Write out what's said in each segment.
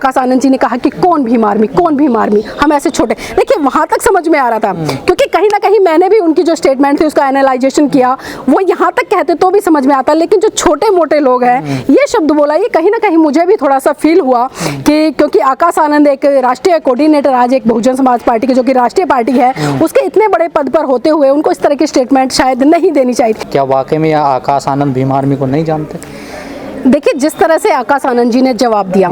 आकाश आनंद जी ने कहा कि कौन भीम आर्मी, हम ऐसे छोटे। देखिए वहां तक समझ में आ रहा था, क्योंकि कहीं ना कहीं मैंने भी उनकी जो स्टेटमेंट थी उसका एनालाइजेशन किया, वो यहाँ तक कहते तो भी समझ में आता, लेकिन जो छोटे मोटे लोग हैं ये शब्द बोला, ये कहीं ना कहीं मुझे भी थोड़ा सा फील हुआ कि क्योंकि आकाश आनंद एक राष्ट्रीय कोऑर्डिनेटर आज एक बहुजन समाज पार्टी की जो कि राष्ट्रीय पार्टी है, उसके इतने बड़े पद पर होते हुए उनको इस तरह की स्टेटमेंट शायद नहीं देनी चाहिए। क्या वाकई में आकाश आनंद भीम आर्मी को नहीं जानते? देखिए जिस तरह से आकाश आनंद जी ने जवाब दिया,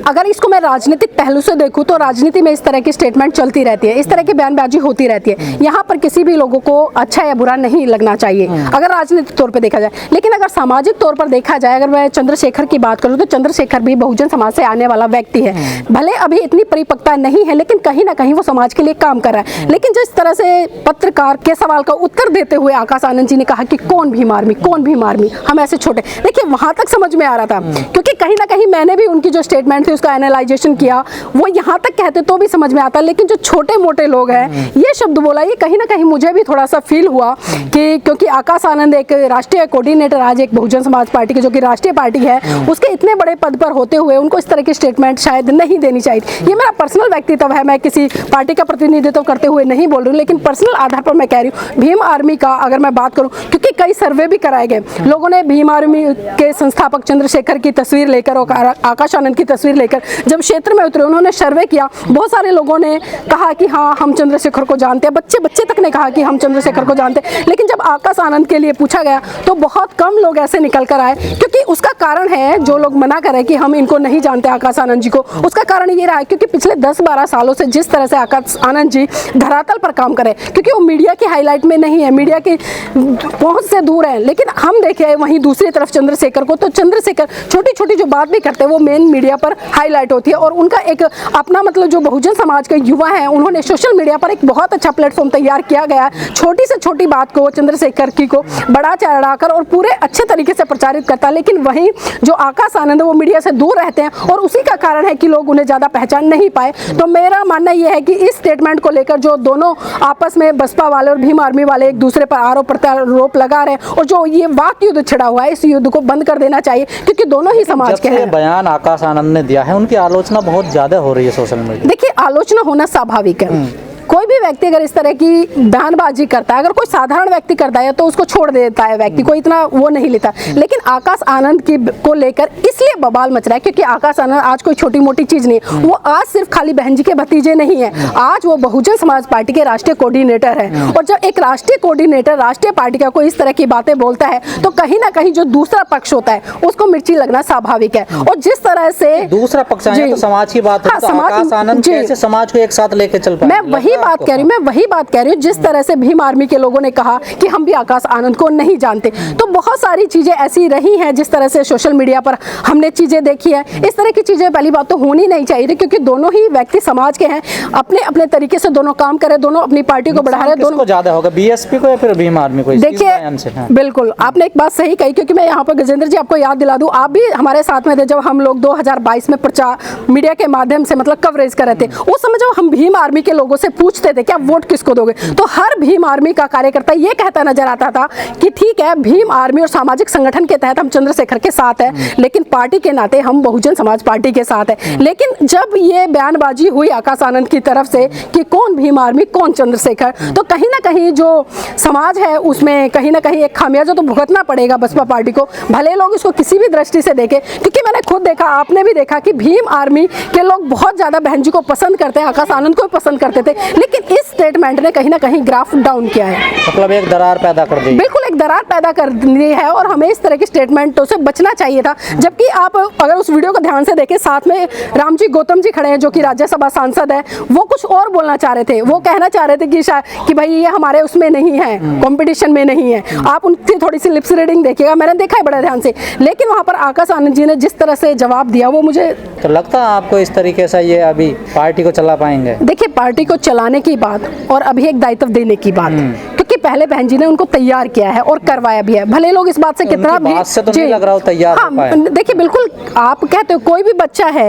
अगर इसको मैं राजनीतिक पहलू से देखूं तो राजनीति में इस तरह की स्टेटमेंट चलती रहती है, इस तरह की बयानबाजी होती रहती है। यहाँ पर किसी भी लोगों को अच्छा या बुरा नहीं लगना चाहिए अगर राजनीतिक तौर पर देखा जाए, लेकिन अगर सामाजिक तौर पर देखा जाए, अगर मैं चंद्रशेखर की बात करूँ तो चंद्रशेखर भी बहुजन समाज से आने वाला व्यक्ति है। भले अभी इतनी परिपक्वता नहीं है, लेकिन कहीं ना कहीं वो समाज के लिए काम कर रहा है। लेकिन जिस तरह से पत्रकार के सवाल का उत्तर देते हुए आकाश आनंद जी ने कहा कि कौन भीम आर्मी, हम ऐसे छोटे। देखिए वहां तक समझ में आ रहा था, क्योंकि कहीं ना कहीं मैंने भी उनकी जो स्टेटमेंट थी उसका एनालाइजेशन किया, वो यहाँ तक कहते तो भी समझ में आता, लेकिन जो छोटे मोटे लोग हैं ये शब्द बोला, ये कहीं ना कहीं मुझे भी थोड़ा सा फील हुआ कि क्योंकि आकाश आनंद एक राष्ट्रीय कोऑर्डिनेटर आज एक बहुजन समाज पार्टी की जो कि राष्ट्रीय पार्टी है, उसके इतने बड़े पद पर होते हुए उनको इस तरह की स्टेटमेंट शायद नहीं देनी चाहिए। ये मेरा पर्सनल व्यक्तित्व है, मैं किसी पार्टी का प्रतिनिधित्व करते हुए नहीं बोल रही हूँ, लेकिन पर्सनल आधार पर मैं कह रही हूँ भीम आर्मी का अगर मैं बात करूँ, क्योंकि कई सर्वे भी कराए गए, लोगों ने भीम आर्मी के संस्थापक चंद्रशेखर की तस्वीर लेकर और आकाश आनंद की तस्वीर लेकर जब क्षेत्र में उतरे, उन्होंने सर्वे किया, बहुत सारे लोगों ने कहा कि हाँ हम चंद्रशेखर को जानते हैं, बच्चे तक ने कहा कि हम चंद्रशेखर को जानते हैं। लेकिन जब आकाश आनंद के लिए पूछा गया तो बहुत कम लोग ऐसे निकल कर आए, क्योंकि उसका कारण है, जो लोग मना कर रहे कि हम इनको नहीं जानते आकाश आनंद जी को, उसका कारण ये रहा है क्योंकि पिछले 10-12 सालों से जिस तरह से आकाश आनंद जी धरातल पर काम करे, क्योंकि वो मीडिया की हाईलाइट में नहीं है, मीडिया की पहुंच से दूर है, लेकिन हम देखे वहीं दूसरी तरफ चंद्रशेखर को, तो चंद्रशेखर छोटी छोटी जो बात भी करते हैं वो मेन मीडिया पर हाईलाइट होती है, और उनका एक अपना मतलब जो बहुजन समाज के युवा हैं उन्होंने सोशल मीडिया पर एक बहुत अच्छा प्लेटफॉर्म तैयार किया गया, छोटी से छोटी बात को चंद्रशेखर की को बड़ा चढ़ाकर और पूरे अच्छे तरीके से प्रचारित करता है। लेकिन वहीं जो आकाश आनंद वो मीडिया से दूर रहते हैं, और उसी का कारण है कि लोग उन्हें ज्यादा पहचान नहीं पाए। तो मेरा मानना यह है कि इस स्टेटमेंट को लेकर जो दोनों आपस में बसपा वाले और भीम आर्मी वाले एक दूसरे पर आरोप प्रत्यारोप लगा रहे हैं, और जो ये वाक युद्ध छिड़ा हुआ है, इस युद्ध को बंद कर देना चाहिए, क्योंकि दोनों ही समाज के हैं। बयान आकाश आनंद ने दिया है, उनकी आलोचना बहुत ज्यादा हो रही है सोशल मीडिया। देखिए आलोचना होना स्वाभाविक है, कोई भी व्यक्ति अगर इस तरह की बयानबाजी करता है, अगर कोई साधारण व्यक्ति करता है तो उसको छोड़ देता है, व्यक्ति को इतना वो नहीं लेता। लेकिन आकाश आनंद की को लेकर इसलिए बवाल मच रहा है क्योंकि आकाश आनंद आज कोई छोटी मोटी चीज नहीं है, वो आज सिर्फ खाली बहन जी के भतीजे नहीं है, आज वो बहुजन समाज पार्टी के राष्ट्रीय कोऑर्डिनेटर है। और जब एक राष्ट्रीय कोऑर्डिनेटर राष्ट्रीय पार्टी का कोई इस तरह की बातें बोलता है तो कहीं ना कहीं जो दूसरा पक्ष होता है उसको मिर्ची लगना स्वाभाविक है। और जिस तरह से दूसरा पक्ष है तो समाज की बात है, तो आकाश आनंद कैसे समाज को एक साथ लेके चल पाएंगे? मैं वही बात कह रही हूँ, जिस तरह से भीम आर्मी के लोगों ने कहा कि हम भी आकाश आनंद को नहीं जानते, तो बहुत सारी चीजें ऐसी रही हैं जिस तरह से सोशल मीडिया पर हमने चीजें देखी है। इस तरह की चीजें पहली बात तो होनी नहीं चाहिए, क्योंकि दोनों ही व्यक्ति समाज के हैं, अपने अपने तरीके से दोनों काम करे, दोनों अपनी पार्टी को बढ़ा रहे हैं। दोनों ज्यादा होगा, बीएसपी को या फिर भीम आर्मी को? देखिए बिल्कुल आपने एक बात सही कही, क्योंकि मैं यहाँ पर गजेंद्र जी आपको याद दिला दूं, आप भी हमारे साथ में थे जब हम लोग 2022 में प्रचार मीडिया के माध्यम से मतलब कवरेज कर रहे थे। उस समय जब हम भीम आर्मी के लोगों से पूछते थे क्या वोट किसको दोगे, तो हर भीम आर्मी का कार्यकर्ता ये कहता नजर आता था कि ठीक है भीम आर्मी और सामाजिक संगठन के तहत हम चंद्रशेखर के साथ हैं, लेकिन पार्टी के नाते हम बहुजन समाज पार्टी के साथ हैं। लेकिन जब ये बयानबाजी हुई आकाश आनंद की तरफ से कि कौन भीम आर्मी कौन चंद्रशेखर, तो कहीं ना कहीं जो समाज है उसमें कहीं ना कहीं एक खामियाजा तो भुगतना पड़ेगा बसपा पार्टी को, भले लोग इसको किसी भी दृष्टि से देखें। क्योंकि मैंने खुद देखा, आपने भी देखा कि भीम आर्मी के लोग बहुत ज्यादा बहन जी को पसंद करते हैं, आकाश आनंद को भी पसंद करते थे, लेकिन इस स्टेटमेंट ने कहीं ना कहीं ग्राफ डाउन किया है, मतलब एक दरार पैदा कर दी। बिल्कुल एक दरार पैदा कर दी है, और हमें इस तरह की स्टेटमेंटों से बचना चाहिए था। जबकि आप अगर उस वीडियो को ध्यान से देखें, साथ में रामजी गौतम जी खड़े हैं जो कि राज्यसभा सांसद है, वो कुछ और बोलना चाह रहे थे, वो कहना चाह रहे थे कि भाई ये हमारे उसमें नहीं है, कंपटीशन में नहीं है। आप उनकी थोड़ी सी लिप्स रीडिंग देखिएगा, मैंने देखा है बड़े ध्यान से। लेकिन वहां पर आकाश आनंद जी ने जिस तरह से जवाब दिया वो मुझे तो लगता है आपको इस तरीके से ये अभी पार्टी को चला पाएंगे? देखिए पार्टी को चलाने आने की बात और अभी एक दायित्व देने की बात, क्योंकि पहले बहन जी ने उनको तैयार किया है और करवाया भी है। भले लोग इस बात से कितना भी, बात से तो नहीं लग रहा हो तैयार हो पाए। देखिए बिल्कुल, आप कहते हो कोई भी बच्चा है,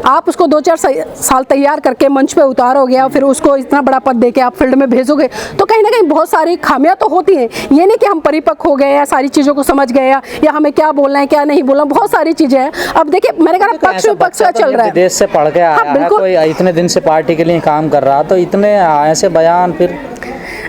आप उसको 2-4 साल तैयार करके मंच पे उतारोगे और फिर उसको इतना बड़ा पद देके आप फील्ड में भेजोगे, तो कहीं ना कहीं बहुत सारी खामियां तो होती हैं। ये नहीं कि हम परिपक्व हो गए या सारी चीज़ों को समझ गए या हमें क्या बोलना है क्या नहीं बोलना, बहुत सारी चीज़ें हैं। अब देखिए मैंने कहा पक्ष विपक्ष का चल रहा है, विदेश से पढ़ के आया है, कोई इतने दिन से पार्टी के लिए काम कर रहा, तो इतने ऐसे बयान फिर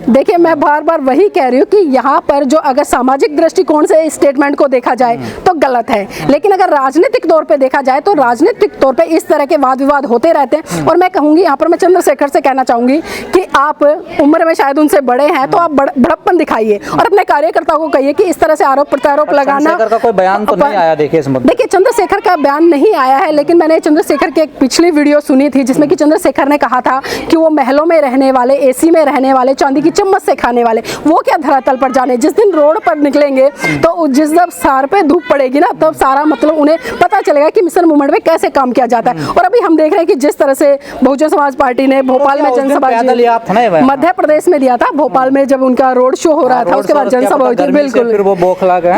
देखिए मैं बार बार वही कह रही हूँ कि यहाँ पर जो अगर सामाजिक दृष्टिकोण से इस स्टेटमेंट को देखा जाए तो गलत है, लेकिन अगर राजनीतिक तौर पे देखा जाए तो राजनीतिक तौर पे इस तरह के वाद विवाद होते रहते हैं। और मैं कहूँगी यहाँ पर, मैं चंद्रशेखर से कहना चाहूँगी कि आप उम्र में शायद उनसे बड़े हैं, तो आप बड़प्पन दिखाइए और अपने कार्यकर्ताओं को कहिए कि इस तरह से आरोप प्रत्यारोप लगाना। का कोई बयान तो नहीं आया देखिए चंद्रशेखर का बयान नहीं आया है, लेकिन मैंने चंद्रशेखर की एक पिछली वीडियो सुनी थी जिसमें कि चंद्रशेखर ने कहा था कि वो महलों में रहने वाले, एसी में रहने वाले, चांदी की चम्मच से खाने वाले, वो क्या धरातल पर जाने। जिस दिन रोड पर निकलेंगे तो जिस जब सर पे धूप पड़ेगी ना, तब सारा मतलब उन्हें पता चलेगा कि मिशन मूवमेंट में कैसे काम किया जाता है। और अभी हम देख रहे हैं कि जिस तरह से बहुजन समाज पार्टी ने भोपाल में जनसभा, मध्य प्रदेश में दिया था, भोपाल में जब उनका रोड शो हो रहा था, उसके बाद जनसभा हुई थी। बिल्कुल,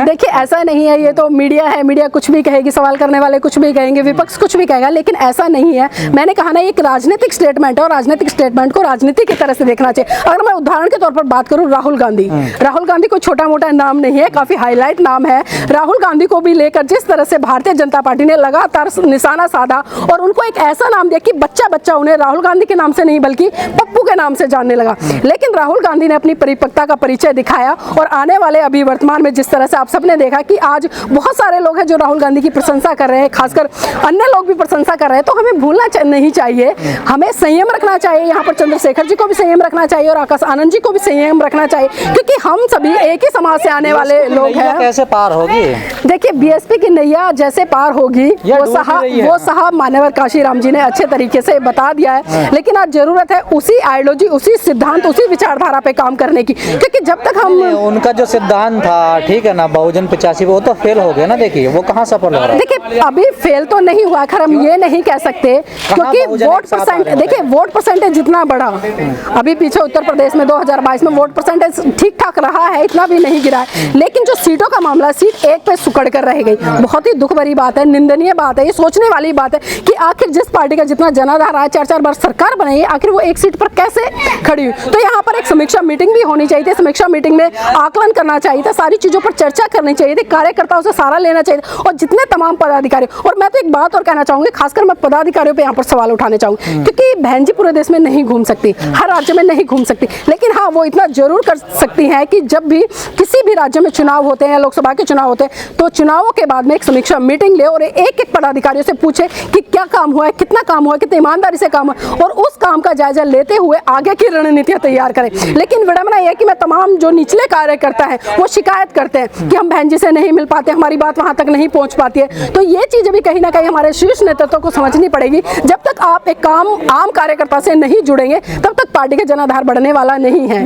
देखिए ऐसा नहीं है, ये तो मीडिया है, मीडिया कुछ भी कहेगी, सवाल करने वाले कुछ भी कहेंगे, विपक्ष कुछ भी कहेगा, लेकिन ऐसा नहीं है। मैंने कहा ना, एक राजनीतिक स्टेटमेंट है और राजनीतिक स्टेटमेंट को राजनीति की तरह से देखना चाहिए। अगर मैं उदाहरण के तौर पर बात करूं, राहुल गांधी कोई छोटा मोटा नाम नहीं है, काफी हाईलाइट नाम है। राहुल गांधी को भी लेकर जिस तरह से भारतीय जनता पार्टी ने लगातार निशाना साधा और उनको एक ऐसा नाम दिया कि बच्चा उन्हें राहुल गांधी के नाम से नहीं बल्कि पप्पू के नाम से जानने लगा। लेकिन राहुल गांधी ने अपनी परिपक्वता का परिचय दिखाया और आने वाले अभी वर्तमान में जिस तरह से आप सबने देखा कि आज बहुत सारे लोग हैं जो राहुल गांधी की प्रशंसा कर रहे हैं, खासकर अन्य लोग भी प्रशंसा कर रहे हैं, तो हमें भूलना नहीं चाहिए, हमें संयम रखना चाहिए। यहाँ पर चंद्रशेखर जी को भी संयम रखना चाहिए और आकाश आनंद जी को भी संयम रखना चाहिए, क्योंकि हम सभी एक ही समाज से आने वाले लोग हैं। कैसे पार होगी? देखिए बीएसपी की नैया जैसे पार होगी वो साहब मान्यवर काशीराम जी ने अच्छे तरीके से बता दिया है, लेकिन आज जरूरत है उसी आइडियोलॉजी, उसी सिद्धांत, उसी विचारधारा पे काम करने की, क्योंकि जब तक हम उनका जो सिद्धांत था, ठीक है ना, बहुजन 85 वो तो फेल हो गया ना। देखिए वो कहाँ सफल हो रहा है? देखिए अभी फेल तो नहीं हुआ, खैर हम ये नहीं कह सकते, क्योंकि वोट परसेंट, देखिए वोट परसेंटेज जितना बढ़ा अभी पीछे उत्तर प्रदेश में 2022 में वोट परसेंटेज ठीक ठाक रहा है, इतना भी नहीं गिरा है, लेकिन जो सीटों का मामला, सीट एक पे सुकड़ कर रह गई। बहुत ही दुख भरी बात है, निंदनीय बात है, ये सोचने वाली बात है कि आखिर जिस पार्टी का जितना जनाधार है, 4-4 बार सरकार बनाई, आखिर वो एक सीट पर कैसे खड़ी हुई। तो यहाँ पर एक समीक्षा मीटिंग भी होनी चाहिए थी, समीक्षा मीटिंग में आकलन करना चाहिए था, सारी चीजों पर चर्चा करनी चाहिए थी, कार्यकर्ताओं से सहारा लेना चाहिए और जितने तमाम पदाधिकारी। और मैं तो एक बात और कहना चाहूंगी, खासकर मैं पदाधिकारियों पर यहाँ पर सवाल उठाने चाहूंगी, क्योंकि बहन जी पूरे देश में नहीं घूम सकती, हर राज्य में नहीं घूम सकती, लेकिन हाँ वो इतना जरूर कर सकती हैं कि जब भी किसी भी राज्य में चुनाव होते हैं या लोकसभा के चुनाव होते हैं, तो चुनावों के बाद में एक समीक्षा मीटिंग ले और एक एक पदाधिकारियों से पूछे कि क्या काम हुआ है, कितना काम हुआ है, कितनी ईमानदारी से काम हुआ, और उस काम का जायजा लेते हुए आगे की रणनीतियां तैयार करें। लेकिन विडंबना यह है कि मैं तमाम जो निचले कार्यकर्ता हैं वो शिकायत करते हैं कि हम बहन जी से नहीं मिल पाते, हमारी बात वहां तक नहीं पहुंच पाती है। तो ये चीजें भी कहीं ना कहीं हमारे शीर्ष नेतृत्व को समझनी पड़ेगी। जब तक आप एक आम कार्यकर्ता से नहीं जुड़ेंगे, तब तक पार्टी का जनाधार बढ़ने वाला नहीं है।